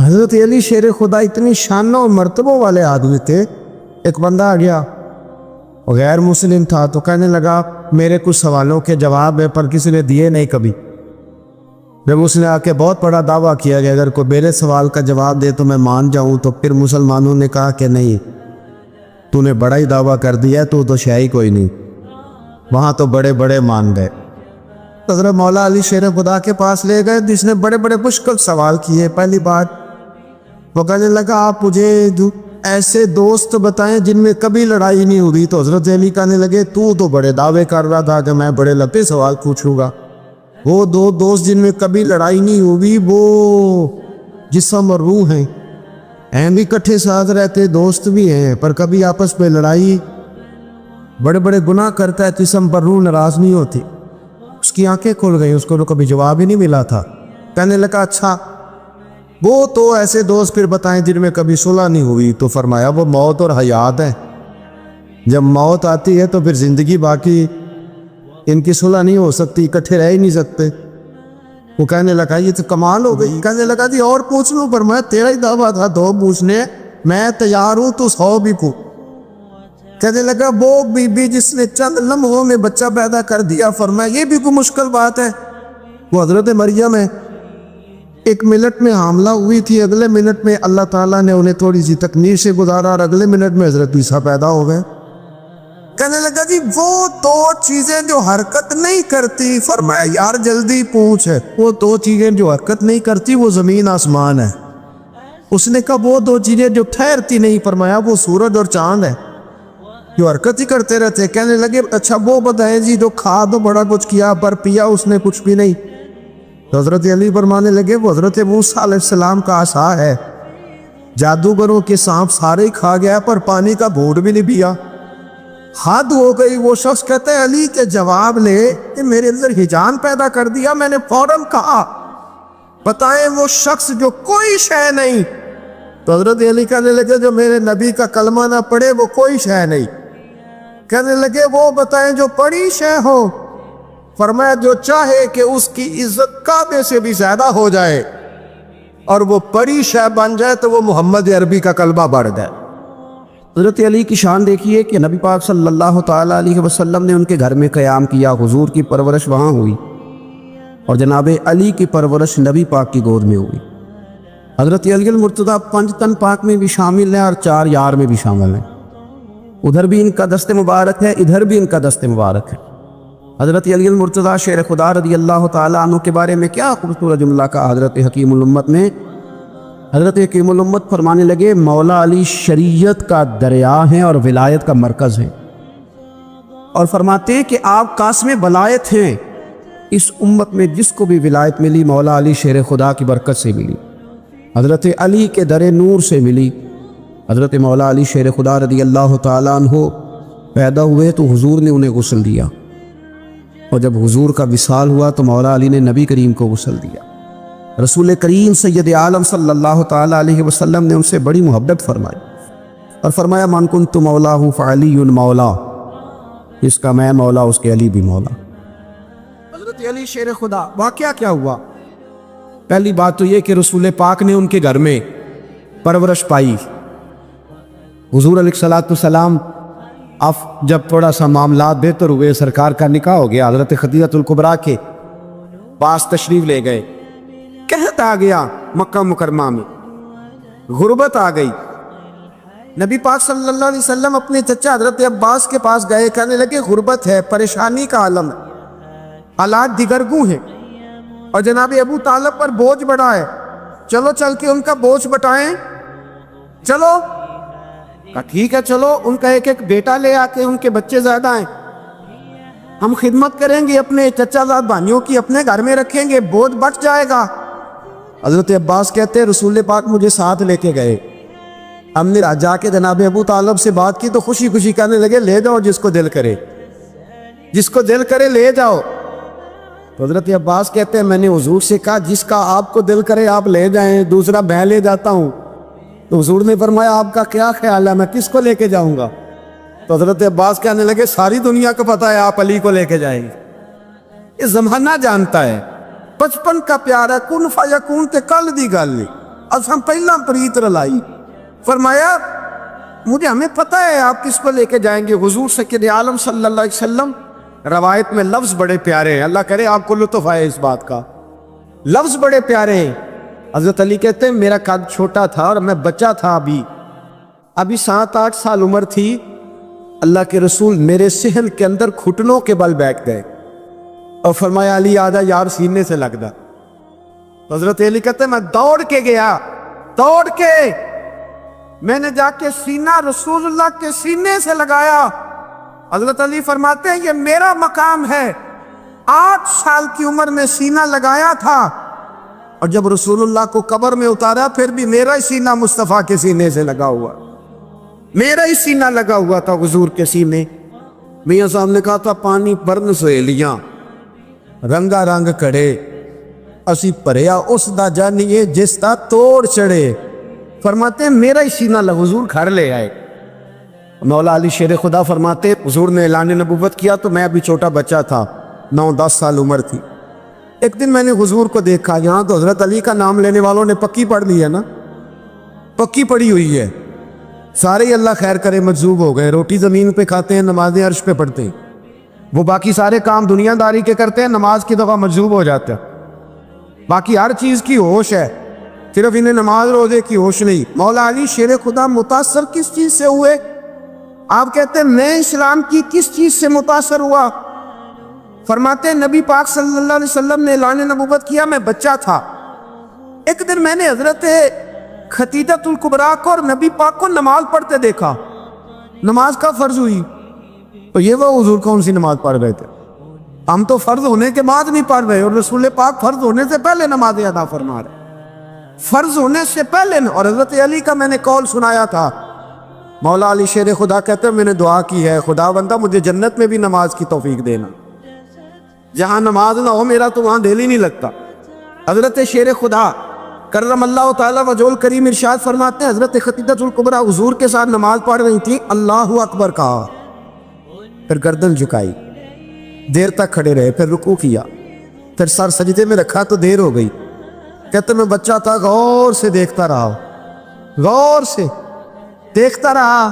حضرت علی شیر خدا اتنی شانوں اور مرتبوں والے آدمی تھے. ایک بندہ آ گیا، غیر مسلم تھا، تو کہنے لگا میرے کچھ سوالوں کے جواب ہے پر کسی نے دیے نہیں کبھی. جب اس نے آ کے بہت بڑا دعویٰ کیا کہ اگر کوئی میرے سوال کا جواب دے تو میں مان جاؤں، تو پھر مسلمانوں نے کہا کہ نہیں، تو نے بڑا ہی دعویٰ کر دیا، تو شے کوئی نہیں. وہاں تو بڑے بڑے مان گئے. حضرت مولا علی شیر خدا کے پاس لے گئے، جس نے بڑے بڑے مشکل سوال کیے. پہلی بات وہ کہنے لگا آپ مجھے ایسے دوست بتائیں جن میں کبھی لڑائی نہیں ہوئی. تو حضرت علی کہنے لگے تو بڑے دعوے کر رہا تھا کہ میں بڑے لمبے سوال پوچھوں گا. وہ دو دوست جن میں کبھی لڑائی نہیں ہوئی وہ جسم اور روح ہیں. بھی کٹھے ساتھ رہتے، دوست بھی ہیں، پر کبھی آپس میں لڑائی، بڑے بڑے گناہ کرتا ہے، جسم پر روح ناراض نہیں ہوتی. اس کی آنکھیں کھل گئی، اس کو کبھی جواب ہی نہیں ملا تھا. کہنے لگا اچھا وہ تو ایسے دوست پھر بتائیں جن میں کبھی صلح نہیں ہوئی. تو فرمایا وہ موت اور حیات ہے. جب موت آتی ہے تو پھر زندگی باقی ان کی صلح نہیں ہو سکتی، اکٹھے رہ ہی نہیں سکتے. وہ کہنے لگا یہ تو کمال ہو گئی. کہنے لگا جی اور پوچھ لوں، پر میں تیرا ہی دعویٰ تھا 2 پوچھنے، میں تیار ہوں تو 100 بھی پوچھ. کہنے لگا وہ بی بی جس نے چند لمحوں میں بچہ پیدا کر دیا، فرمایا یہ بھی کوئی مشکل بات ہے. وہ حضرت مریم ہے. 1 منٹ میں حاملہ ہوئی تھی، اگلے منٹ میں اللہ تعالیٰ نے انہیں تھوڑی سی تکمیل سے گزارا اور اگلے منٹ میں حضرت عیسیٰ پیدا ہو گئے. کہنے لگا جی وہ 2 چیزیں جو حرکت نہیں کرتی، فرمایا یار جلدی پوچھ ہے. وہ 2 چیزیں جو حرکت نہیں کرتی وہ زمین آسمان ہے. اس نے کہا وہ 2 چیزیں جو ٹھہرتی نہیں، فرمایا وہ سورج اور چاند ہے جو حرکت ہی کرتے رہتے. کہنے لگے اچھا وہ بتائیں جی جو کھا تو بڑا کچھ کیا پر پیا اس نے کچھ بھی نہیں. تو حضرت علی فرمانے لگے وہ حضرت موسیٰ علیہ السلام کا عصا ہے، جادوگروں کے سانپ سارے ہی کھا گیا پر پانی کا گھونٹ بھی نہیں پیا. حد ہو گئی. وہ شخص کہتا ہے علی کے جواب لے کہ میرے اندر ہجان پیدا کر دیا. میں نے فوراً کہا بتائیں وہ شخص جو کوئی شے نہیں. تو حضرت علی کہنے لگے جو میرے نبی کا کلمہ نہ پڑھے وہ کوئی شے نہیں. کہنے لگے وہ بتائیں جو بڑی شے ہو. فرمایا جو چاہے کہ اس کی عزت کعبے سے بھی زیادہ ہو جائے اور وہ بڑی شے بن جائے تو وہ محمد عربی کا کلمہ پڑھ جائے. حضرت علی کی شان دیکھیے کہ نبی پاک صلی اللہ تعالیٰ علیہ وسلم نے ان کے گھر میں قیام کیا، حضور کی پرورش وہاں ہوئی اور جناب علی کی پرورش نبی پاک کی گود میں ہوئی. حضرت علی المرتضیٰ 5 تن پاک میں بھی شامل ہیں اور 4 یار میں بھی شامل ہیں. ادھر بھی ان کا دست مبارک ہے، ادھر بھی ان کا دست مبارک ہے. حضرت علی المرتضیٰ شیر خدا رضی اللہ تعالیٰ عنہ کے بارے میں کیا خوبصورت جملہ کا حضرت حکیم الامت نے. حضرت حکیم الامت فرمانے لگے مولا علی شریعت کا دریا ہیں اور ولایت کا مرکز ہیں، اور فرماتے ہیں کہ آپ قاسم ولایت ہیں. اس امت میں جس کو بھی ولایت ملی مولا علی شیر خدا کی برکت سے ملی، حضرت علی کے در نور سے ملی. حضرت مولا علی شیر خدا رضی اللہ تعالیٰ عنہ پیدا ہوئے تو حضور نے انہیں غسل دیا، اور جب حضور کا وصال ہوا تو مولا علی نے نبی کریم کو غسل دیا. رسول کریم سید عالم صلی اللہ تعالیٰ علیہ وسلم نے ان سے بڑی محبت فرمائی اور فرمایا من کنت مولاہ فعلی مولا، جس کا میں مولا اس کے علی بھی مولا. حضرت علی شیر خدا. واقعہ کیا ہوا؟ پہلی بات تو یہ کہ رسول پاک نے ان کے گھر میں پرورش پائی. حضور علیہ السلام اب جب تھوڑا سا معاملات بہتر ہوئے، سرکار کا نکاح ہو گیا، حضرت خدیجہ الکبریٰ کے پاس تشریف لے گئے. قحط آ گیا مکہ مکرمہ میں، غربت آ گئی. نبی پاک صلی اللہ علیہ وسلم اپنے چچا حضرت عباس کے پاس گئے، کہنے لگے غربت ہے، پریشانی کا عالم ہے، حالات دیگرگوں ہیں اور جناب ابو طالب پر بوجھ بڑھا ہے، چلو چل کے ان کا بوجھ بٹائیں. چلو کہا ٹھیک ہے چلو. ان کا ایک بیٹا لے آ کے، ان کے بچے زیادہ ہیں، ہم خدمت کریں گے اپنے چچا زاد بھائیوں کی، اپنے گھر میں رکھیں گے، بوجھ بٹ جائے گا. حضرت عباس کہتے ہیں رسول پاک مجھے ساتھ لے کے گئے. ہم نے جا کے جناب ابو طالب سے بات کی تو خوشی خوشی کہنے لگے لے جاؤ جس کو دل کرے، جس کو دل کرے لے جاؤ. تو حضرت عباس کہتے ہیں میں نے حضور سے کہا جس کا آپ کو دل کرے آپ لے جائیں، دوسرا میں لے جاتا ہوں. تو حضور نے فرمایا آپ کا کیا خیال ہے، میں کس کو لے کے جاؤں گا؟ تو حضرت عباس کہنے لگے ساری دنیا کو پتہ ہے آپ علی کو لے کے جائیں گے. یہ زمانہ جانتا ہے، بچپن کا پیار ہے، کن فیکون تے کل دی گل نہیں. ہم پہلا پریت رلائی. فرمایا مجھے ہمیں پتہ ہے آپ کس کو لے کے جائیں گے. حضور سید عالم صلی اللہ علیہ وسلم. روایت میں لفظ بڑے پیارے ہیں, اللہ کرے آپ کو لطف آئے اس بات کا. لفظ بڑے پیارے ہیں. حضرت علی کہتے ہیں میرا قد چھوٹا تھا اور میں بچہ تھا, ابھی 7-8 سال عمر تھی. اللہ کے رسول میرے صحن کے اندر گھٹنوں کے بل بیٹھ گئے اور فرمایا علی آجا یار سینے سے لگ دا. حضرت علی کہتے ہیں میں دوڑ کے گیا, دوڑ کے میں نے جا کے سینہ رسول اللہ کے سینے سے لگایا. حضرت علی فرماتے ہیں یہ میرا مقام ہے. 8 سال کی عمر میں سینہ لگایا تھا اور جب رسول اللہ کو قبر میں اتارا پھر بھی میرا ہی سینہ مصطفیٰ کے سینے سے لگا ہوا, میرا ہی سینہ لگا ہوا تھا حضور کے سینے. میاں صاحب نے کہا تھا پانی پرن سہیلیاں رنگا رنگ کڑے اسی پریا اس دا جانیے جس دا توڑ چڑھے. فرماتے ہیں میرا ہی سینہ حضور گھر لے آئے. مولا علی شیر خدا فرماتے حضور نے اعلان نبوت کیا تو میں ابھی چھوٹا بچہ تھا, 9-10 سال عمر تھی. ایک دن میں نے حضور کو دیکھا, یہاں تو حضرت علی کا نام لینے والوں نے پکی پڑھ لی ہے نا, پکی پڑھی ہوئی ہے. سارے ہی اللہ خیر کرے مجذوب ہو گئے, روٹی زمین پہ کھاتے ہیں, نمازیں عرش پہ پڑھتے ہیں. وہ باقی سارے کام دنیا داری کے کرتے ہیں, نماز کی دفعہ مجذوب ہو جاتے ہیں. باقی ہر چیز کی ہوش ہے, صرف انہیں نماز روزے کی ہوش نہیں. مولا علی شیر خدا متاثر کس چیز سے ہوئے؟ آپ کہتے ہیں میں اسلام کی کس چیز سے متاثر ہوا؟ فرماتے ہیں نبی پاک صلی اللہ علیہ وسلم نے اعلان نبوت کیا, میں بچہ تھا. ایک دن میں نے حضرت خدیجہ الکبریٰ کو اور نبی پاک کو نماز پڑھتے دیکھا. نماز کا فرض ہوئی تو یہ وہ حضور کون سی نماز پڑھ رہے تھے؟ ہم تو فرض ہونے کے بعد نہیں پڑھ رہے, اور رسول پاک فرض ہونے سے پہلے نماز ادا فرما رہے, فرض ہونے سے پہلے. اور حضرت علی کا میں نے قول سنایا تھا. مولا علی شیر خدا کہتے ہیں میں نے دعا کی ہے خدا بندہ مجھے جنت میں بھی نماز کی توفیق دینا, جہاں نماز نہ ہو میرا تو وہاں دل ہی نہیں لگتا. حضرت شیر خدا کرم اللہ تعالیٰ وجہ کریم ارشاد فرماتے ہیں حضرت خدیجہ الکبریٰ حضور کے ساتھ نماز پڑھ رہی تھی, اللہ اکبر کہا, پھر گردن جھکائی, دیر تک کھڑے رہے, پھر رکوع کیا, پھر سر سجدے میں رکھا تو دیر ہو گئی. کہتے میں بچہ تھا, غور سے دیکھتا رہا, غور سے دیکھتا رہا.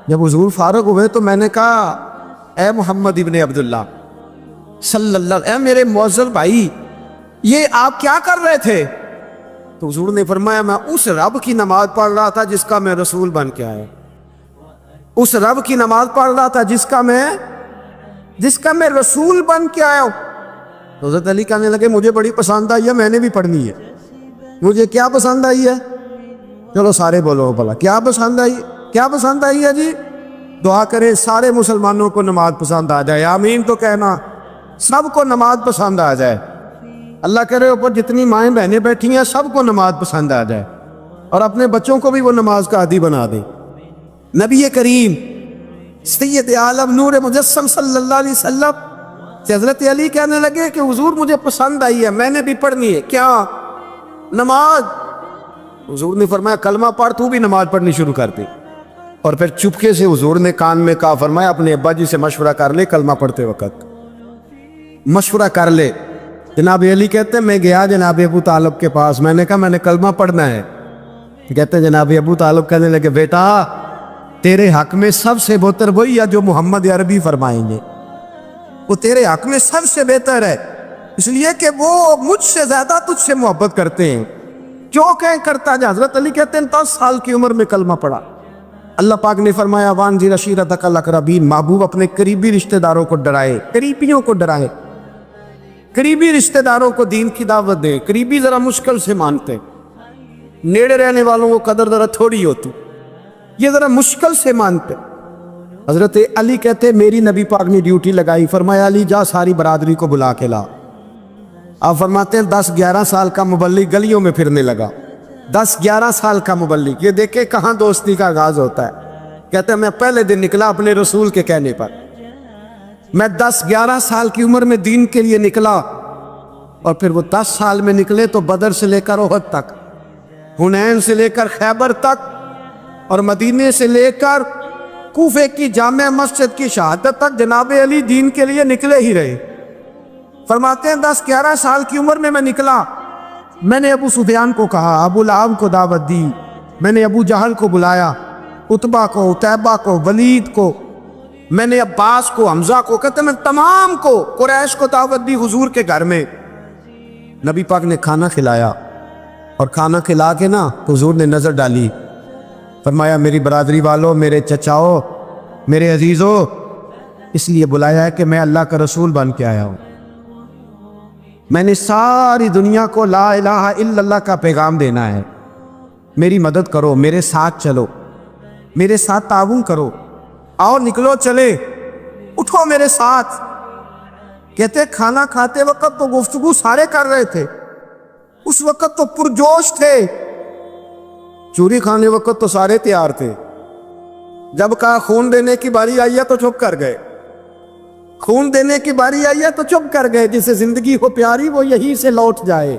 جب حضور فارغ ہوئے تو میں نے کہا اے محمد ابن عبداللہ صلی اللہ علیہ وسلم, اے میرے معزز بھائی یہ آپ کیا کر رہے تھے؟ تو حضور نے فرمایا میں اس رب کی نماز پڑھ رہا تھا جس کا میں رسول بن کے آیا, اس رب کی نماز پڑھ رہا تھا جس کا میں رسول بن کے آیا ہوں. تو حضرت علی کہنے لگے مجھے بڑی پسند آئی ہے, میں نے بھی پڑھنی ہے. مجھے کیا پسند آئی ہے؟ چلو سارے بولو بھلا کیا پسند آئی, کیا پسند آئی ہے جی؟ دعا کرے سارے مسلمانوں کو نماز پسند آ جائے, آمین تو کہنا, سب کو نماز پسند آ جائے. اللہ کرے اوپر جتنی مائیں بہنیں بیٹھی ہیں سب کو نماز پسند آ جائے, اور اپنے بچوں کو بھی وہ نماز کا عادی بنا دے. نبی کریم سید عالم نور مجسم صلی اللہ علیہ وسلم سے حضرت علی کہنے لگے کہ حضور مجھے پسند آئی ہے, میں نے بھی پڑھنی ہے. کیا؟ نماز. حضور نے فرمایا کلمہ پڑھ, تو بھی نماز پڑھنی شروع کر دی. اور پھر چپکے سے حضور نے کان میں کہا, فرمایا اپنے ابا جی سے مشورہ کر لے, کلمہ پڑھتے وقت مشورہ کر لے. جناب علی کہتے ہیں میں گیا جناب ابو طالب کے پاس, میں نے کہا میں نے کلمہ پڑھنا ہے. کہتے ہیں جناب ابو طالب کہنے لگے بیٹا تیرے حق میں سب سے بہتر وہی ہے جو محمد عربی فرمائیں گے, وہ تیرے حق میں سب سے بہتر ہے, اس لیے کہ وہ مجھ سے زیادہ تجھ سے محبت کرتے ہیں. جو کہیں کرتا جا. حضرت علی کہتے ہیں 10 سال کی عمر میں کلمہ پڑھا. اللہ پاک نے فرمایا وانذر عشیرتک الاقربین, محبوب اپنے قریبی رشتہ داروں کو ڈرائے, قریبیوں کو ڈرائے, قریبی رشتہ داروں کو دین کی دعوت دے. قریبی ذرا مشکل سے مانتے, نیڑے رہنے والوں کو قدر ذرا تھوڑی ہوتی, یہ ذرا مشکل سے مانتے. حضرت علی کہتے میری نبی پاک نے ڈیوٹی لگائی, فرمایا علی جا ساری برادری کو بلا کے لا. آپ فرماتے ہیں 10-11 سال کا مبلغ گلیوں میں پھرنے لگا. 10-11 سال کا مبلغ, یہ دیکھیں کہاں دوستی کا آغاز ہوتا ہے. کہتے ہیں میں پہلے دن نکلا اپنے رسول کے کہنے پر, میں 10-11 سال کی عمر میں دین کے لیے نکلا, اور پھر وہ 10 سال میں نکلے تو بدر سے لے کر احد تک, حنین سے لے کر خیبر تک, اور مدینے سے لے کر کوفے کی جامع مسجد کی شہادت تک جناب علی دین کے لیے نکلے ہی رہے. فرماتے ہیں 10-11 سال کی عمر میں نکلا, میں نے ابو سفیان کو کہا، ابو لہب کو دعوت دی، میں نے ابو جہل کو بلایا، عتبہ کو، عتیبہ کو، ولید کو، میں نے عباس کو، حمزہ کو، کہتے میں تمام کو، قریش کو دعوت دی حضور کے گھر میں۔ نبی پاک نے کھانا کھلایا، اور کھانا کھلا کے نا حضور نے نظر ڈالی، فرمایا میری برادری والوں، میرے چچاؤ، میرے عزیزو، اس لیے بلایا ہے کہ میں اللہ کا رسول بن کے آیا ہوں۔ میں نے ساری دنیا کو لا الہ الا اللہ کا پیغام دینا ہے، میری مدد کرو، میرے ساتھ چلو، میرے ساتھ تعاون کرو، آؤ نکلو چلے، اٹھو میرے ساتھ۔ کہتے کھانا کھاتے وقت تو گفتگو سارے کر رہے تھے، اس وقت تو پرجوش تھے، چوری کھانے وقت تو سارے تیار تھے، جب کہا خون دینے کی باری آئی ہے تو چپ کر گئے، خون دینے کی باری آئی ہے تو چپ کر گئے، جسے زندگی ہو پیاری وہ یہیں سے لوٹ جائے،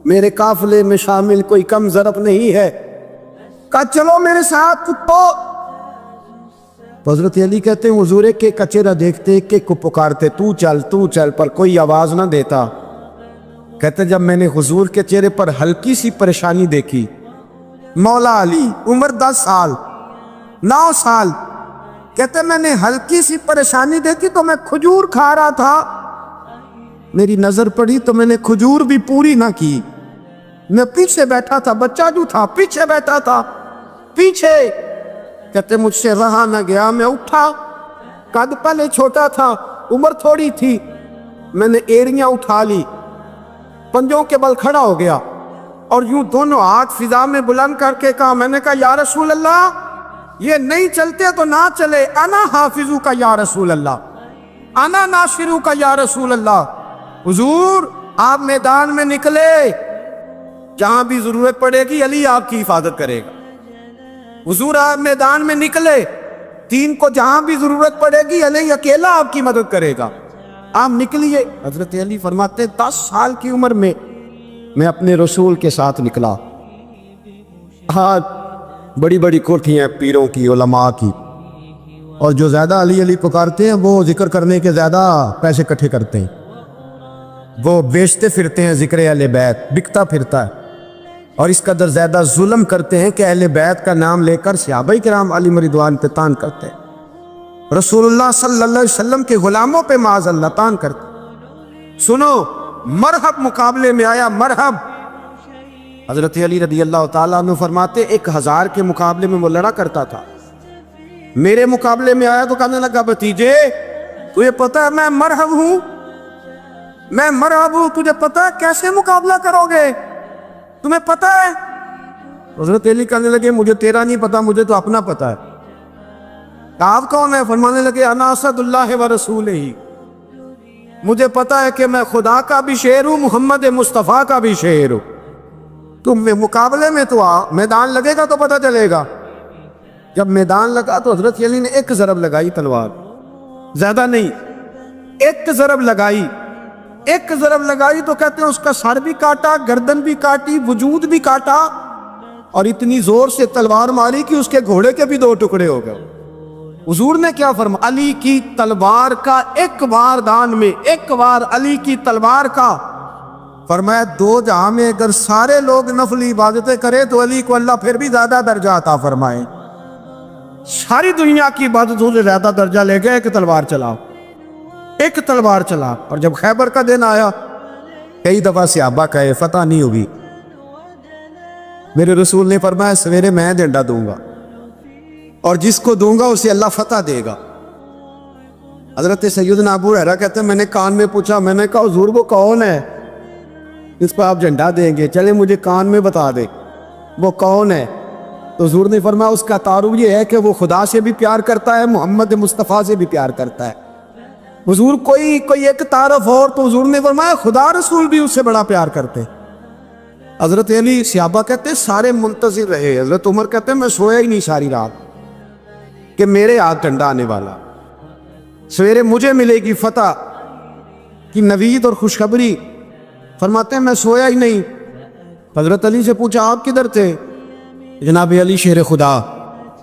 میرے قافلے میں شامل کوئی کم ضرب نہیں ہے، کہا چلو میرے ساتھ تو حضرت علی کہتے ہیں حضور کے کچرا دیکھتے ایک ایک کو پکارتے، تو چل، پر کوئی آواز نہ دیتا۔ کہتے جب میں نے حضور کے چہرے پر ہلکی سی پریشانی دیکھی، مولا علی عمر 10 سال 9 سال، کہتے میں نے ہلکی سی پریشانی دیکھی تو میں کھجور کھا رہا تھا، میری نظر پڑی تو میں نے کھجور بھی پوری نہ کی، میں پیچھے بیٹھا تھا، بچہ جو تھا پیچھے بیٹھا تھا، پیچھے۔ کہتے مجھ سے رہا نہ گیا، میں اٹھا، قد پہلے چھوٹا تھا، عمر تھوڑی تھی، میں نے ایڑیاں اٹھا لی، پنجوں کے بل کھڑا ہو گیا، اور یوں دونوں ہاتھ فضا میں بلند کر کے کہا، میں نے کہا یا رسول اللہ یہ نہیں چلتے تو نہ چلے، انا حافظو کا یا رسول اللہ، انا ناصرو کا یا رسول اللہ۔ حضور آپ میدان میں نکلے، جہاں بھی ضرورت پڑے گی علی آپ کی حفاظت کرے گا، حضور آپ میدان میں نکلے، دین کو جہاں بھی ضرورت پڑے گی علی اکیلا آپ کی مدد کرے گا، آپ نکلیے۔ حضرت علی فرماتے 10 سال کی عمر میں میں اپنے رسول کے ساتھ نکلا، ہاں بڑی بڑی کوٹھیاں پیروں کی، علماء کی، اور جو زیادہ علی علی پکارتے ہیں وہ ذکر کرنے کے زیادہ پیسے اکٹھے کرتے ہیں، وہ بیچتے پھرتے ہیں ذکر اہل بیت، بکتا پھرتا ہے، اور اس قدر زیادہ ظلم کرتے ہیں کہ اہل بیت کا نام لے کر صحابہ کرام علی رضوان پہ تان کرتے ہیں، رسول اللہ صلی اللہ علیہ وسلم کے غلاموں پہ معاذ اللہ تان کرتے ہیں۔ سنو مرحب مقابلے میں آیا، مرحب۔ حضرت علی رضی اللہ تعالیٰ عنہ فرماتے 1000 کے مقابلے میں وہ لڑا کرتا تھا، میرے مقابلے میں آیا تو کہنے لگا بھتیجے تجھے پتا ہے میں مرحب ہوں، میں مرحب ہوں، تجھے پتا ہے کیسے مقابلہ کرو گے، تمہیں پتا ہے؟ حضرت علی کہنے لگے مجھے تیرا نہیں پتا، مجھے تو اپنا پتا ہے۔ آپ کون ہے؟ فرمانے لگے انا اسد اللہ و رسول ہی، مجھے پتا ہے کہ میں خدا کا بھی شعر ہوں، محمد مصطفیٰ کا بھی شعر ہوں، تم مقابلے میں تو آ، میدان لگے گا تو پتہ چلے گا۔ جب میدان لگا تو حضرت علی نے ایک ضرب لگائی تلوار، زیادہ نہیں، ایک ضرب لگائی، ایک ضرب لگائی تو کہتے ہیں اس کا سر بھی کاٹا، گردن بھی کاٹی، وجود بھی کاٹا، اور اتنی زور سے تلوار ماری کہ اس کے گھوڑے کے بھی 2 ٹکڑے ہو گئے۔ حضور نے کیا فرمایا؟ علی کی تلوار کا ایک وار دان میں، ایک وار علی کی تلوار کا، فرمایا 2 جہاں میں اگر سارے لوگ نفل عبادتیں کرے تو علی کو اللہ پھر بھی زیادہ درجہ عطا فرمائے، ساری دنیا کی عبادتوں سے زیادہ درجہ لے گئے، ایک تلوار چلاؤ، ایک تلوار چلا۔ اور جب خیبر کا دن آیا، کئی دفعہ صحابہ کہے فتح نہیں ہوگی، میرے رسول نے فرمایا سویرے میں ڈنڈا دوں گا، اور جس کو دوں گا اسے اللہ فتح دے گا۔ حضرت سیدنا ابو ہریرہ کہتے ہیں میں نے کان میں پوچھا، میں نے کہا حضور وہ کون ہے اس پر آپ جھنڈا دیں گے؟ چلے مجھے کان میں بتا دے وہ کون ہے۔ تو حضور نے فرمایا اس کا تعارف یہ ہے کہ وہ خدا سے بھی پیار کرتا ہے، محمد مصطفیٰ سے بھی پیار کرتا ہے۔ حضور کوئی ایک تعارف اور، تو حضور نے فرمایا خدا رسول بھی اس سے بڑا پیار کرتے۔ حضرت علی صحابہ کہتے سارے منتظر رہے، حضرت عمر کہتے میں سویا ہی نہیں ساری رات کہ میرے ہاتھ ڈنڈا آنے والا، سویرے مجھے ملے گی فتح کی نوید اور خوشخبری، فرماتے ہیں میں سویا ہی نہیں۔ حضرت علی سے پوچھا آپ کدھر تھے؟ جناب علی شیر خدا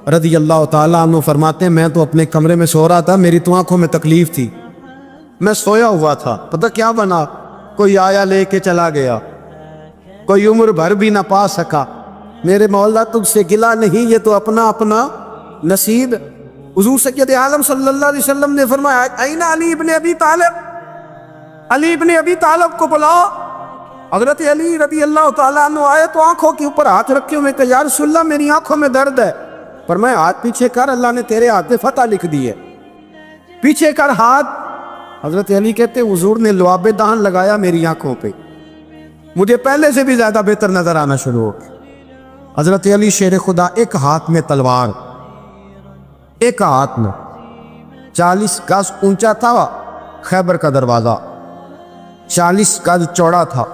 رضی اللہ تعالیٰ عنہ فرماتے ہیں میں تو اپنے کمرے میں سو رہا تھا، میری تو آنکھوں میں تکلیف تھی، میں سویا ہوا تھا، پتہ کیا بنا، کوئی آیا لے کے چلا گیا، کوئی عمر بھر بھی نہ پا سکا. میرے مولا تجھ سے گلا نہیں، یہ تو اپنا اپنا نصیب. حضور سید عالم صلی اللہ علیہ وسلم نے فرمایا این علی ابن ابی طالب، علی ابن ابی طالب کو بلاؤ. حضرت علی رضی اللہ تعالیٰ عنہ آئے تو آنکھوں کے اوپر ہاتھ رکھے ہوئے کہ یا رسول اللہ میری آنکھوں میں درد ہے. فرمایا ہاتھ پیچھے کر، اللہ نے تیرے ہاتھ میں فتح لکھ دی ہے. پیچھے کر ہاتھ. حضرت علی کہتے حضور نے لعاب دہن لگایا میری آنکھوں پہ، مجھے پہلے سے بھی زیادہ بہتر نظر آنا شروع ہو گیا. حضرت علی شیر خدا، ایک ہاتھ میں تلوار، ایک ہاتھ میں 40 گز اونچا تھا خیبر کا دروازہ، 40 گز چوڑا تھا.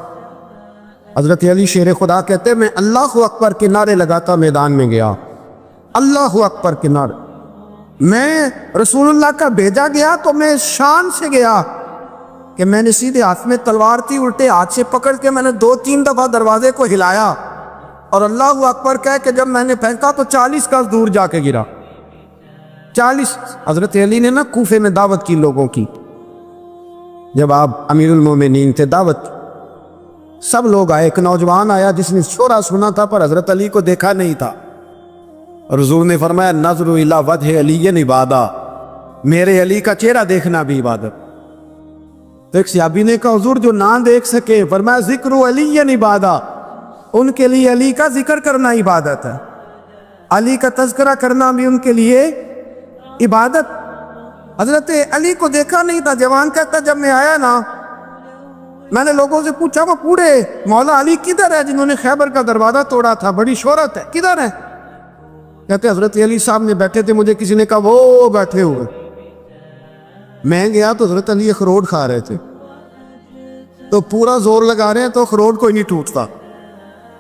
حضرت علی شیر خدا کہتے میں اللہ اکبر کے نعرے لگاتا میدان میں گیا، اللہ اکبر کے نعرے. میں رسول اللہ کا بھیجا گیا تو میں شان سے گیا کہ میں نے سیدھے ہاتھ میں تلوار تھی، الٹے ہاتھ سے پکڑ کے میں نے 2-3 دفعہ دروازے کو ہلایا اور اللہ اکبر کہہ کہ جب میں نے پھینکا تو 40 گز دور جا کے گرا. 40. حضرت علی نے نا کوفے میں دعوت کی لوگوں کی، جب آپ امیر المومنین تھے، دعوت سب لوگ آئے. ایک نوجوان آیا جس نے شورا سنا تھا پر حضرت علی کو دیکھا نہیں تھا. حضور نے فرمایا نظر الی وجہ علی عبادہ، میرے علی کا چہرہ دیکھنا بھی عبادت. تو ایک صحابی نے کہا حضور جو نہ دیکھ سکے، فرمایا ذکر علی عبادہ، ان کے لیے علی کا ذکر کرنا عبادت ہے، علی کا تذکرہ کرنا بھی ان کے لیے عبادت. حضرت علی کو دیکھا نہیں تھا. جوان کہتا جب میں آیا نا میں نے لوگوں سے پوچھا وہ پورے مولا علی کدھر ہے جنہوں نے خیبر کا دروازہ توڑا تھا، بڑی شہرت ہے، کدھر ہے؟ کہتے حضرت علی صاحب نے بیٹھے تھے، مجھے کسی نے کہا وہ بیٹھے ہوئے. میں گیا تو حضرت علی اخروٹ کھا رہے تھے، تو پورا زور لگا رہے ہیں تو اخروٹ کوئی نہیں ٹوٹتا،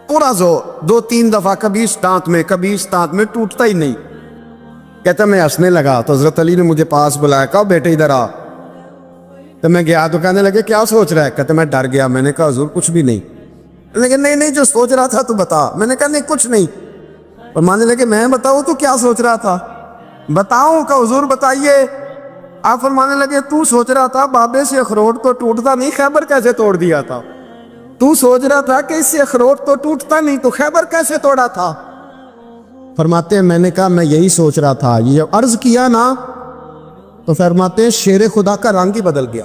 پورا زور 2-3 دفعہ، کبھی اس دانت میں کبھی اس دانت میں، ٹوٹتا ہی نہیں. کہتا میں ہنسنے لگا تو حضرت علی نے مجھے پاس بلایا، کہا بیٹے ادھر آ. تو میں گیا تو کہنے لگے کیا سوچ رہا ہے؟ کہتے میں ڈر گیا. میں نے کہا حضور کچھ بھی نہیں. لیکن نہیں جو سوچ رہا تھا تو بتا. میں نے کہا نہیں کچھ نہیں. اور ماننے لگے میں بتاؤں تو کیا سوچ رہا تھا؟ بتاؤں؟ کہ حضور بتائیے. آپ فرمانے لگے تو سوچ رہا تھا بابے سے اخروٹ تو ٹوٹتا نہیں، خیبر کیسے توڑ دیا تھا؟ تو سوچ رہا تھا کہ اس سے اخروٹ تو ٹوٹتا نہیں تو خیبر کیسے توڑا تھا؟ فرماتے ہیں میں نے کہا میں یہی سوچ رہا تھا. یہ جب عرض کیا نا تو فرماتے ہیں شیر خدا کا رنگ ہی بدل گیا.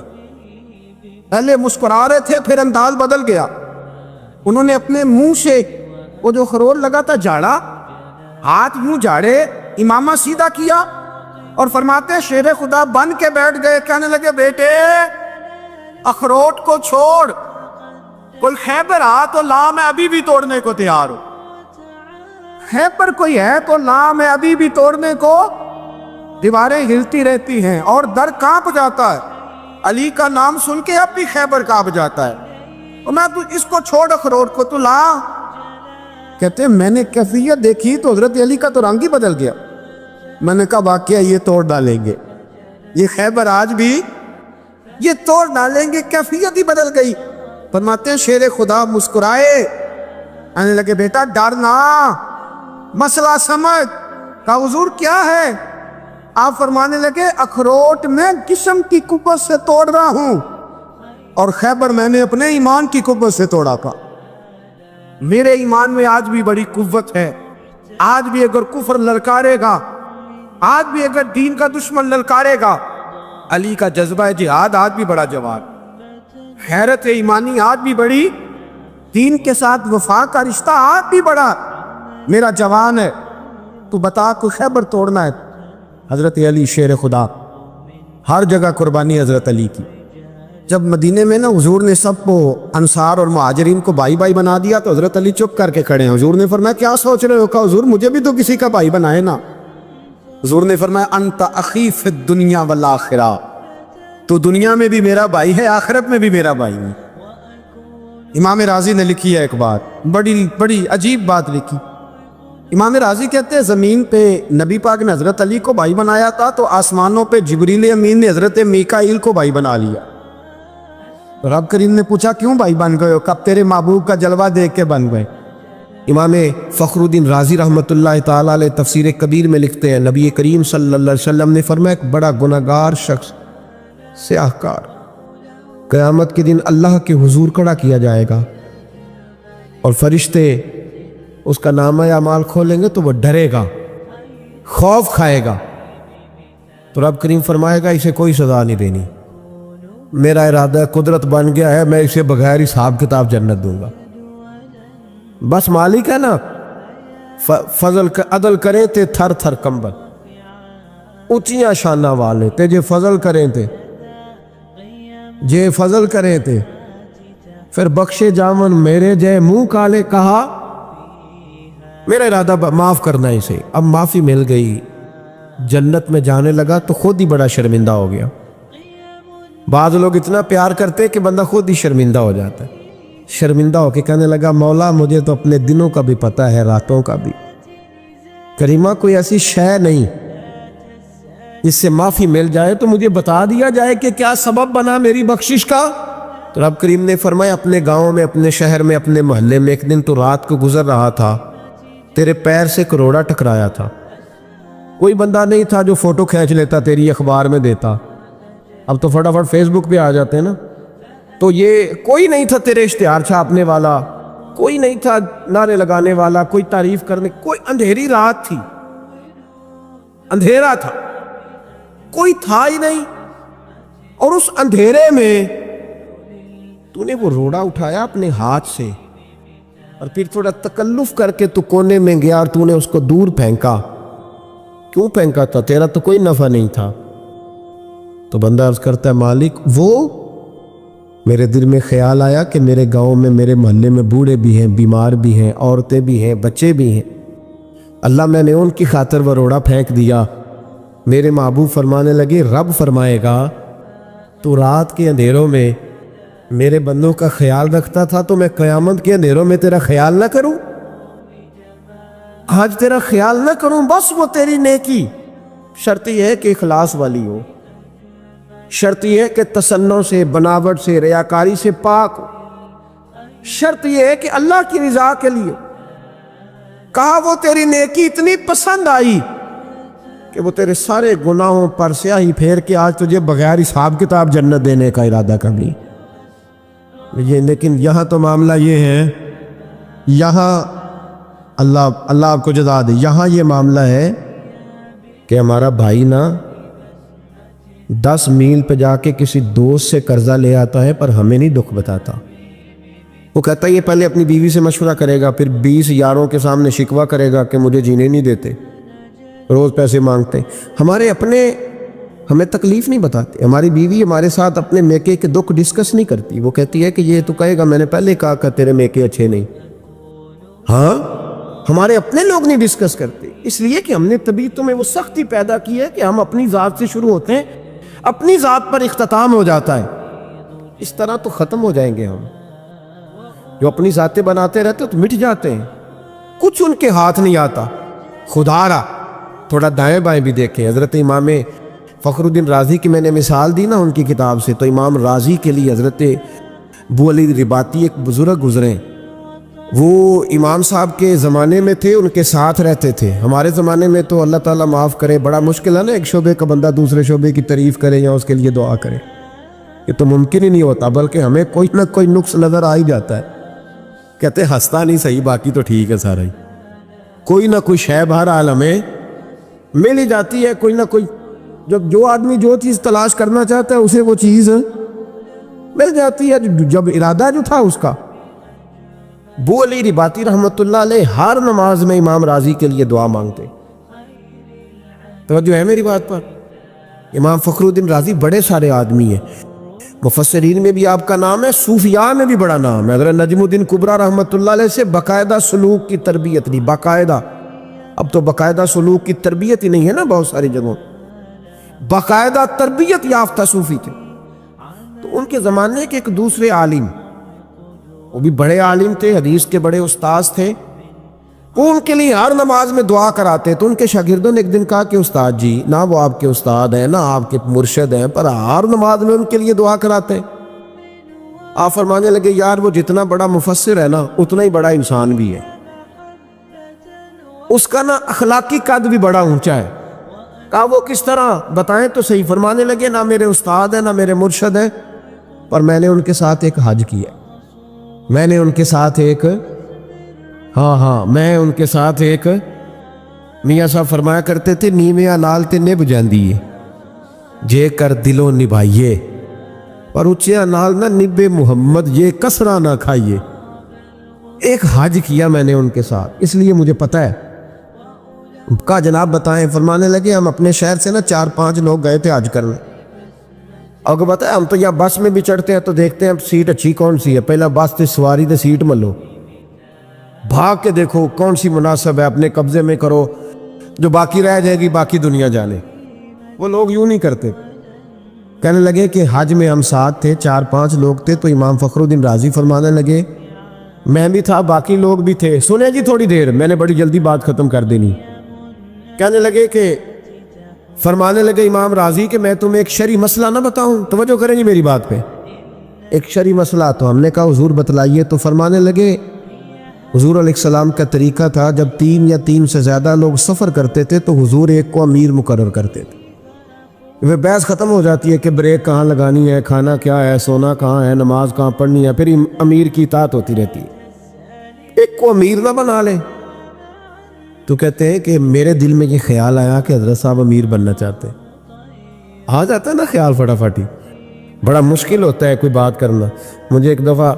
پہلے مسکرا رہے تھے پھر انداز بدل گیا. انہوں نے اپنے منہ سے وہ جو خروٹ لگا تھا جھاڑا، ہاتھ یوں جھاڑے، امامہ سیدھا کیا اور فرماتے ہیں شیر خدا بن کے بیٹھ گئے. کہنے لگے بیٹے اخروٹ کو چھوڑ، کوئی خیبر آ تو لا، میں ابھی بھی توڑنے کو تیار ہوں. خیبر کوئی ہے تو لا، میں ابھی بھی توڑنے کو. دیواریں ہلتی رہتی ہیں اور در کانپ جاتا ہے. علی کا نام سن کے اب بھی خیبر کانپ جاتا ہے. اور میں تو اس کو چھوڑ اخروٹ کو تو لا. کہتے ہیں میں نے کیفیت دیکھی تو حضرت علی کا تو رنگ ہی بدل گیا. میں نے کہا واقعہ یہ توڑ ڈالیں گے، یہ خیبر آج بھی یہ توڑ ڈالیں گے، کیفیت ہی بدل گئی. فرماتے ہیں شیر خدا مسکرائے، آنے لگے بیٹا ڈرنا، مسئلہ سمجھ. کہا حضور کیا ہے؟ آپ فرمانے لگے اخروٹ میں جسم کی قوت سے توڑ رہا ہوں اور خیبر میں نے اپنے ایمان کی قوت سے توڑا تھا. میرے ایمان میں آج بھی بڑی قوت ہے. آج بھی اگر کفر للکارے گا، آج بھی اگر دین کا دشمن للکارے گا، علی کا جذبہ جہاد آج بھی بڑا جوان، حیرت ایمانی آج بھی بڑی، دین کے ساتھ وفا کا رشتہ آج بھی بڑا میرا جوان ہے. تو بتا کو خیبر توڑنا ہے. حضرت علی شیر خدا، ہر جگہ قربانی حضرت علی کی. جب مدینے میں نا حضور نے سب کو انصار اور مہاجرین کو بھائی بھائی بنا دیا تو حضرت علی چپ کر کے کھڑے ہیں. حضور نے فرمایا کیا سوچ رہے ہو؟ کہا حضور مجھے بھی تو کسی کا بھائی بنائے نا. حضور نے فرمایا انت اخی فی الدنیا والآخرہ، تو دنیا میں بھی میرا بھائی ہے، آخرت میں بھی میرا بھائی ہے. امام راضی نے لکھی ہے ایک بات، بڑی عجیب بات لکھی. امام راضی کہتے ہیں زمین پہ نبی پاک نے حضرت علی کو بھائی بنایا تھا تو آسمانوں پہ جبریل امین نے حضرت میکائیل کو بھائی بنا لیا. رب کریم نے پوچھا کیوں بھائی بن گئے ہو؟ کب تیرے محبوب کا جلوہ دیکھ کے بن گئے. امام فخر الدین رازی رحمۃ اللہ تعالیٰ علیہ تفسیر کبیر میں لکھتے ہیں نبی کریم صلی اللہ علیہ وسلم نے فرمایا ایک بڑا گناہگار شخص، سیاہ کار، قیامت کے دن اللہ کے حضور کھڑا کیا جائے گا اور فرشتے اس کا نامہ اعمال کھولیں گے تو وہ ڈرے گا، خوف کھائے گا، تو رب کریم فرمائے گا اسے کوئی سزا نہیں دینی، میرا ارادہ قدرت بن گیا ہے، میں اسے بغیر حساب کتاب جنت دوں گا۔ بس مالک ہے نا، فضل عدل کرے تے تھر تھر کمبل، اونچیاں شانہ والے تے جے فضل کریں تے جے فضل کریں تے پھر بخشے جامن میرے جے منہ کالے کہا، میرا ارادہ معاف کرنا اسے، اب معافی مل گئی، جنت میں جانے لگا تو خود ہی بڑا شرمندہ ہو گیا۔ بعض لوگ اتنا پیار کرتے کہ بندہ خود ہی شرمندہ ہو جاتا ہے، شرمندہ ہو کے کہنے لگا مولا مجھے تو اپنے دنوں کا بھی پتہ ہے، راتوں کا بھی، کریمہ کوئی ایسی شے نہیں جس سے معافی مل جائے تو مجھے بتا دیا جائے کہ کیا سبب بنا میری بخشش کا۔ تو رب کریم نے فرمایا اپنے گاؤں میں، اپنے شہر میں، اپنے محلے میں ایک دن تو رات کو گزر رہا تھا، تیرے پیر سے کروڑا ٹکرایا تھا، کوئی بندہ نہیں تھا جو فوٹو کھینچ لیتا تیری اخبار میں دیتا، اب تو فٹافٹ فیس بک پہ آ جاتے ہیں نا، تو یہ کوئی نہیں تھا تیرے اشتہار چھاپنے والا، کوئی نہیں تھا نعرے لگانے والا، کوئی تعریف کرنے، کوئی اندھیری رات تھی، اندھیرا تھا، کوئی تھا ہی نہیں، اور اس اندھیرے میں تو نے وہ روڑا اٹھایا اپنے ہاتھ سے اور پھر تھوڑا تکلف کر کے تو کونے میں گیا اور تو نے اس کو دور پھینکا۔ کیوں پھینکا تھا؟ تیرا تو کوئی نفع نہیں تھا۔ تو بندہ عرض کرتا ہے مالک وہ میرے دل میں خیال آیا کہ میرے گاؤں میں، میرے محلے میں بوڑھے بھی ہیں، بیمار بھی ہیں، عورتیں بھی ہیں، بچے بھی ہیں، اللہ میں نے ان کی خاطر وہ روڑا پھینک دیا۔ میرے محبوب فرمانے لگے رب فرمائے گا تو رات کے اندھیروں میں میرے بندوں کا خیال رکھتا تھا تو میں قیامت کے اندھیروں میں تیرا خیال نہ کروں؟ آج تیرا خیال نہ کروں؟ بس وہ تیری نیکی، شرط یہ ہے کہ اخلاص والی ہو، شرط یہ ہے کہ تصنع سے، بناوٹ سے، ریاکاری سے پاک ہو، شرط یہ ہے کہ اللہ کی رضا کے لیے۔ کہا وہ تیری نیکی اتنی پسند آئی کہ وہ تیرے سارے گناہوں پر سیاہی پھیر کے آج تجھے بغیر حساب کتاب جنت دینے کا ارادہ کر لی۔ لیکن یہاں تو معاملہ یہ ہے، یہاں اللہ آپ کو جزا دے، یہاں یہ معاملہ ہے کہ ہمارا بھائی نا 10 میل پہ جا کے کسی دوست سے قرضہ لے آتا ہے پر ہمیں نہیں دکھ بتاتا۔ وہ کہتا ہے یہ پہلے اپنی بیوی سے مشورہ کرے گا، پھر 20 یاروں کے سامنے شکوہ کرے گا کہ مجھے جینے نہیں دیتے، روز پیسے مانگتے۔ ہمارے اپنے ہمیں تکلیف نہیں بتاتے، ہماری بیوی ہمارے ساتھ اپنے میکے کے دکھ ڈسکس نہیں کرتی، وہ کہتی ہے کہ یہ تو کہے گا میں نے پہلے کہا کہ تیرے میکے اچھے نہیں۔ ہاں ہمارے اپنے لوگ نہیں ڈسکس کرتے، اس لیے کہ ہم نے طبیعتوں میں وہ سختی پیدا کی ہے کہ ہم اپنی ذات سے شروع ہوتے ہیں، اپنی ذات پر اختتام ہو جاتا ہے۔ اس طرح تو ختم ہو جائیں گے ہم، جو اپنی ذاتیں بناتے رہتے تو مٹ جاتے ہیں، کچھ ان کے ہاتھ نہیں آتا۔ خدا را تھوڑا دائیں بائیں بھی دیکھیں، حضرت امام فخر الدین رازی کی میں نے مثال دی نا ان کی کتاب سے، تو امام رازی کے لیے حضرت ابو علی رباطی ایک بزرگ گزرے، وہ امام صاحب کے زمانے میں تھے، ان کے ساتھ رہتے تھے۔ ہمارے زمانے میں تو اللہ تعالیٰ معاف کرے بڑا مشکل ہے نا، ایک شعبے کا بندہ دوسرے شعبے کی تعریف کرے یا اس کے لیے دعا کرے، یہ تو ممکن ہی نہیں ہوتا، بلکہ ہمیں کوئی نہ کوئی نقص نظر آ ہی جاتا ہے، کہتے ہنستا نہیں صحیح، باقی تو ٹھیک ہے سارا ہی، کوئی نہ کوئی شے بہرحال ہمیں مل ہی جاتی ہے، کوئی نہ کوئی، جو آدمی جو چیز تلاش کرنا چاہتا ہے اسے وہ چیز مل جاتی ہے، جب ارادہ جو تھا اس کا۔ ابو علی رباطی رحمۃ اللہ علیہ ہر نماز میں امام رازی کے لیے دعا مانگتے۔ توجہ ہے میری بات پر؟ امام فخر الدین رازی بڑے سارے آدمی ہیں، مفسرین میں بھی آپ کا نام ہے، صوفیاء میں بھی بڑا نام ہے۔ حضرت نجم الدین کبریٰ رحمۃ اللہ علیہ سے باقاعدہ سلوک کی تربیت نہیں، باقاعدہ، اب تو باقاعدہ سلوک کی تربیت ہی نہیں ہے نا بہت ساری جگہوں، باقاعدہ تربیت یافتہ صوفی تھے۔ تو ان کے زمانے کے ایک دوسرے عالم، وہ بھی بڑے عالم تھے، حدیث کے بڑے استاذ تھے، وہ ان کے لیے ہر نماز میں دعا کراتے۔ تو ان کے شاگردوں نے ایک دن کہا کہ استاد جی، نہ وہ آپ کے استاد ہیں نہ آپ کے مرشد ہیں، پر ہر نماز میں ان کے لیے دعا کراتے۔ آپ فرمانے لگے یار وہ جتنا بڑا مفسر ہے نا اتنا ہی بڑا انسان بھی ہے، اس کا نا اخلاقی قد بھی بڑا اونچا ہے۔ کہا وہ کس طرح بتائیں تو صحیح؟ فرمانے لگے نہ میرے استاد ہیں نہ میرے مرشد ہیں، پر میں نے ان کے ساتھ ایک حج کیا، میں نے ان کے ساتھ ایک ہاں میں ان کے ساتھ ایک میاں صاحب فرمایا کرتے تھے نیویاں نال تے نبھ جاندی ہے جے کر دلوں نبھائیے اور اچیا نال نہ نبے محمد یہ کسرہ نہ کھائیے۔ ایک حج کیا میں نے ان کے ساتھ، اس لیے مجھے پتہ ہے۔ کہا جناب بتائیں، فرمانے لگے ہم اپنے شہر سے نا 4-5 لوگ گئے تھے حج کرنے، اور بتائیں ہم تو یا بس میں بھی چڑھتے ہیں تو دیکھتے ہیں سیٹ اچھی کون سی ہے، پہلا بس تے سواری تے سیٹ ملو، بھاگ کے دیکھو کون سی مناسب ہے، اپنے قبضے میں کرو، جو باقی رہ جائے گی باقی دنیا جانے۔ وہ لوگ یوں نہیں کرتے۔ کہنے لگے کہ حج میں ہم ساتھ تھے، 4-5 لوگ تھے، تو امام فخر الدین رازی فرمانے لگے میں بھی تھا، باقی لوگ بھی تھے، سنیں جی تھوڑی دیر، میں نے بڑی جلدی بات ختم کر دینی۔ کہنے لگے کہ فرمانے لگے امام راضی کہ میں تمہیں ایک شرعی مسئلہ نہ بتاؤں، توجہ کریں جی میری بات پہ، ایک شرعی مسئلہ۔ تو ہم نے کہا حضور بتلائیے۔ تو فرمانے لگے حضور علیہ السلام کا طریقہ تھا جب 3 یا 3 سے زیادہ لوگ سفر کرتے تھے تو حضور ایک کو امیر مقرر کرتے تھے۔ وہ بحث ختم ہو جاتی ہے کہ بریک کہاں لگانی ہے، کھانا کیا ہے، سونا کہاں ہے، نماز کہاں پڑھنی ہے، پھر امیر کی اطاعت ہوتی رہتی ہے۔ ایک کو امیر نہ بنا لیں۔ تو کہتے ہیں کہ میرے دل میں یہ خیال آیا کہ حضرت صاحب امیر بننا چاہتے ہیں۔ آ جاتا ہے نا خیال فٹافٹ ہی، بڑا مشکل ہوتا ہے کوئی بات کرنا۔ مجھے ایک دفعہ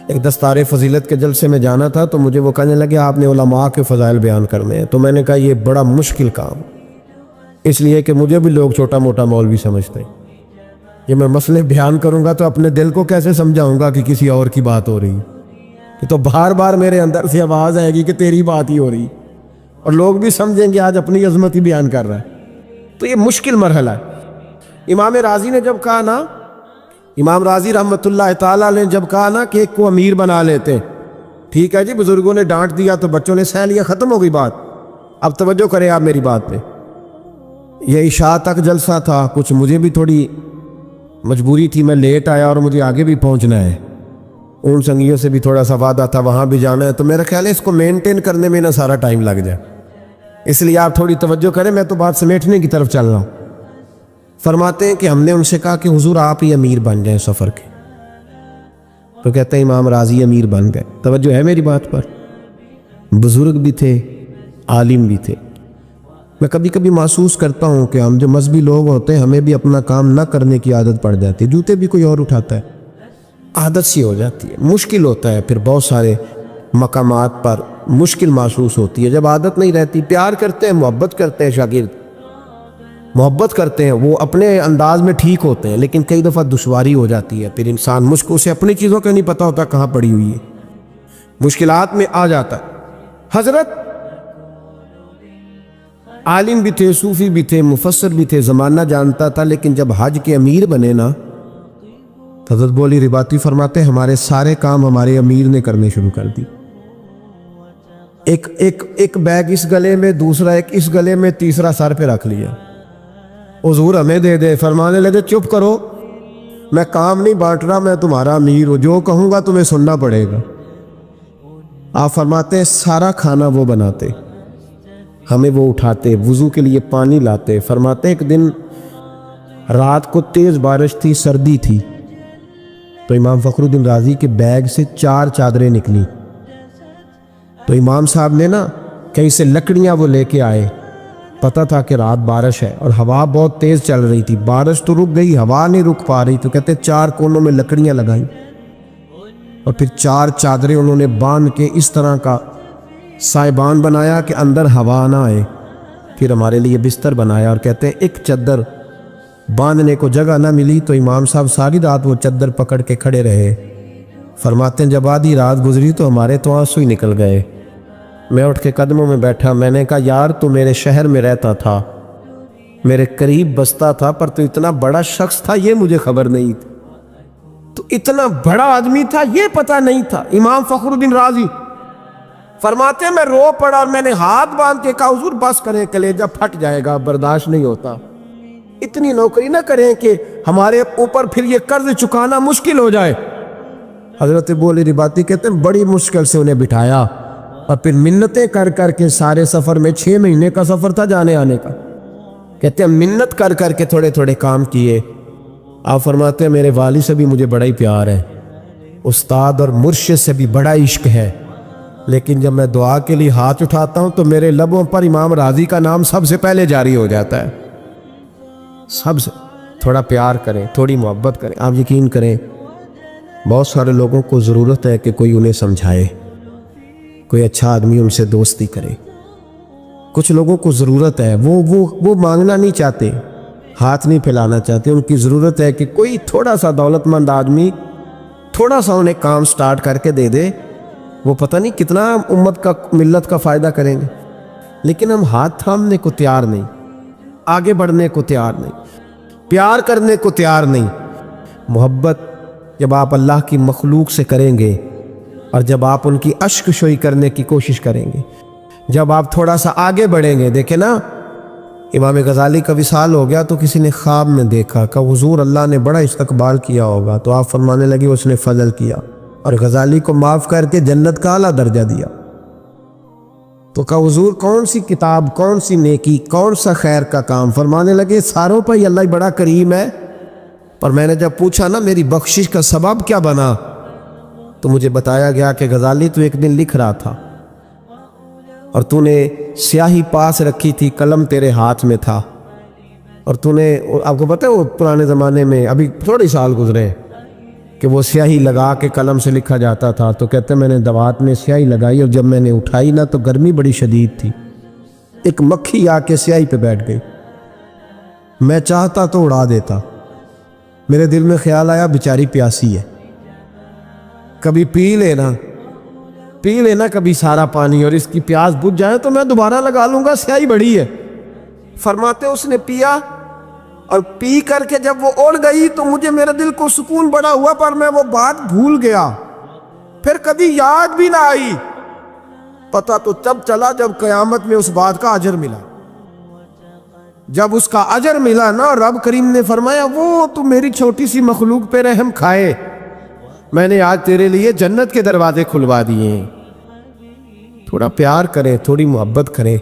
ایک دستار فضیلت کے جلسے میں جانا تھا، تو مجھے وہ کہنے لگے آپ نے علماء کے فضائل بیان کرنے ہیں، تو میں نے کہا یہ بڑا مشکل کام، اس لیے کہ مجھے بھی لوگ چھوٹا موٹا مولوی سمجھتے ہیں۔ یہ میں مسئلے بیان کروں گا تو اپنے دل کو کیسے سمجھاؤں گا کہ کسی اور کی بات ہو رہی، یہ تو بار بار میرے اندر سے آواز آئے گی کہ تیری بات ہی ہو رہی، اور لوگ بھی سمجھیں گے آج اپنی عظمت ہی بیان کر رہا ہے۔ تو یہ مشکل مرحلہ ہے۔ امام راضی نے جب کہا نا، امام راضی رحمۃ اللہ تعالیٰ نے جب کہا نا کہ ایک کو امیر بنا لیتے، ٹھیک ہے جی، بزرگوں نے ڈانٹ دیا تو بچوں نے سہ لیا، ختم ہو گئی بات۔ اب توجہ کریں آپ میری بات پہ۔ یہ عشاء تک جلسہ تھا، کچھ مجھے بھی تھوڑی مجبوری تھی، میں لیٹ آیا اور مجھے آگے بھی پہنچنا ہے، ان سنگیوں سے بھی تھوڑا سا وعدہ تھا، وہاں بھی جانا ہے، تو میرا خیال ہے اس کو مینٹین کرنے میں نہ سارا ٹائم لگ جائے، اس لیے آپ تھوڑی توجہ کریں، میں تو بات سمیٹنے کی طرف چل رہا ہوں۔ فرماتے ہیں کہ ہم نے ان سے کہا کہ حضور آپ ہی امیر بن جائیں سفر کے، تو کہتے ہیں امام راضی امیر بن گئے۔ توجہ ہے میری بات پر؟ بزرگ بھی تھے، عالم بھی تھے۔ میں کبھی کبھی محسوس کرتا ہوں کہ ہم جو مذہبی لوگ ہوتے ہیں ہمیں بھی اپنا کام نہ کرنے کی عادت پڑ جاتی ہے، جوتے بھی کوئی اور اٹھاتا ہے، عادت سی ہو جاتی ہے، مشکل ہوتا ہے، پھر بہت سارے مقامات پر مشکل محسوس ہوتی ہے جب عادت نہیں رہتی۔ پیار کرتے ہیں، محبت کرتے ہیں، شاگرد محبت کرتے ہیں، وہ اپنے انداز میں ٹھیک ہوتے ہیں، لیکن کئی دفعہ دشواری ہو جاتی ہے، پھر انسان مشکل سے اپنی چیزوں کا نہیں پتہ ہوتا کہاں پڑی ہوئی ہے، مشکلات میں آ جاتا ہے۔ حضرت عالم بھی تھے، صوفی بھی تھے، مفسر بھی تھے، زمانہ جانتا تھا، لیکن جب حج کے امیر بنے نا، حضرت بولی رباطی فرماتے ہمارے سارے کام ہمارے امیر نے کرنے شروع کر دی۔ ایک بیگ اس گلے میں، دوسرا ایک اس گلے میں، تیسرا سر پہ رکھ لیا، حضور ہمیں دے دے۔ فرمانے لگے چپ کرو، میں کام نہیں بانٹ رہا، میں تمہارا امیر ہوں، جو کہوں گا تمہیں سننا پڑے گا۔ آپ فرماتے ہیں سارا کھانا وہ بناتے، ہمیں وہ اٹھاتے، وضو کے لیے پانی لاتے۔ فرماتے ایک دن رات کو تیز بارش تھی، سردی تھی، تو امام فخر الدین رازی کے بیگ سے 4 چادریں نکلی، تو امام صاحب نے نا کہیں سے لکڑیاں وہ لے کے آئے، پتہ تھا کہ رات بارش ہے اور ہوا بہت تیز چل رہی تھی، بارش تو رک گئی، ہوا نہیں رک پا رہی، تو کہتے 4 کونوں میں لکڑیاں لگائیں اور پھر 4 چادریں انہوں نے باندھ کے اس طرح کا سائبان بنایا کہ اندر ہوا نہ آئے، پھر ہمارے لیے بستر بنایا، اور کہتے ہیں ایک چادر باندھنے کو جگہ نہ ملی تو امام صاحب ساری رات وہ چادر پکڑ کے کھڑے رہے۔ فرماتے ہیں جب آدھی رات گزری تو ہمارے تو آنسو ہی نکل گئے۔ میں اٹھ کے قدموں میں بیٹھا، میں نے کہا یار تو میرے شہر میں رہتا تھا، میرے قریب بستا تھا، پر تو اتنا بڑا شخص تھا یہ مجھے خبر نہیں تھی، تو اتنا بڑا آدمی تھا یہ پتہ نہیں تھا۔ امام فخر الدین رازی فرماتے ہیں میں رو پڑا اور میں نے ہاتھ باندھ کے کہا حضور بس کریں، کلیجہ پھٹ جائے گا، برداشت نہیں ہوتا، اتنی نوکری نہ کریں کہ ہمارے اوپر پھر یہ قرض چکانا مشکل ہو جائے۔ حضرت بولی رباطی کہتے ہیں بڑی مشکل سے انہیں بٹھایا اور پھر منتیں کر کر کے، سارے سفر میں 6 مہینے کا سفر تھا جانے آنے کا، کہتے ہیں منت کر کر کے تھوڑے تھوڑے کام کیے۔ آپ فرماتے ہیں میرے والد سے بھی مجھے بڑا ہی پیار ہے، استاد اور مرشد سے بھی بڑا عشق ہے، لیکن جب میں دعا کے لیے ہاتھ اٹھاتا ہوں تو میرے لبوں پر امام راضی کا نام سب سے پہلے جاری ہو جاتا ہے. سب سے تھوڑا پیار کریں, تھوڑی محبت کریں. آپ یقین کریں بہت سارے لوگوں کو ضرورت ہے کہ کوئی انہیں سمجھائے, کوئی اچھا آدمی ان سے دوستی کرے. کچھ لوگوں کو ضرورت ہے, وہ مانگنا نہیں چاہتے, ہاتھ نہیں پھیلانا چاہتے. ان کی ضرورت ہے کہ کوئی تھوڑا سا دولت مند آدمی تھوڑا سا انہیں کام سٹارٹ کر کے دے دے. وہ پتہ نہیں کتنا امت کا, ملت کا فائدہ کریں گے. لیکن ہم ہاتھ تھامنے کو تیار نہیں, آگے بڑھنے کو تیار نہیں, پیار کرنے کو تیار نہیں. محبت جب آپ اللہ کی مخلوق سے کریں گے اور جب آپ ان کی اشک شوئی کرنے کی کوشش کریں گے, جب آپ تھوڑا سا آگے بڑھیں گے. دیکھیں نا, امام غزالی کا وصال ہو گیا تو کسی نے خواب میں دیکھا کہ حضور اللہ نے بڑا استقبال کیا ہوگا, تو آپ فرمانے لگے اس نے فضل کیا اور غزالی کو معاف کر کے جنت کا اعلیٰ درجہ دیا. تو کہا حضور کون سی کتاب, کون سی نیکی, کون سا خیر کا کام؟ فرمانے لگے ساروں پہ ہی اللہ بڑا کریم ہے. پر میں نے جب پوچھا نا میری بخشش کا سبب کیا بنا, تو مجھے بتایا گیا کہ غزالی تو ایک دن لکھ رہا تھا اور تو نے سیاہی پاس رکھی تھی, قلم تیرے ہاتھ میں تھا, اور تو نے, آپ کو پتہ ہے وہ پرانے زمانے میں ابھی تھوڑے سال گزرے کہ وہ سیاہی لگا کے قلم سے لکھا جاتا تھا. تو کہتے ہیں میں نے دوات میں سیاہی لگائی اور جب میں نے اٹھائی نا تو گرمی بڑی شدید تھی, ایک مکھی آ کے سیاہی پہ بیٹھ گئی. میں چاہتا تو اڑا دیتا. میرے دل میں خیال آیا بیچاری پیاسی ہے, کبھی پی لینا کبھی سارا پانی, اور اس کی پیاس بجھ جائے تو میں دوبارہ لگا لوں گا, سیاہی بڑی ہے. فرماتے اس نے پیا اور پی کر کے جب وہ اڑ گئی تو مجھے میرے دل کو سکون بڑا ہوا, پر میں وہ بات بھول گیا, پھر کبھی یاد بھی نہ آئی. پتہ تو تب چلا جب قیامت میں اس بات کا اجر ملا. جب اس کا اجر ملا نا, رب کریم نے فرمایا وہ تو میری چھوٹی سی مخلوق پہ رحم کھائے, میں نے آج تیرے لیے جنت کے دروازے کھلوا دیے ہیں. تھوڑا پیار کریں, تھوڑی محبت کریں.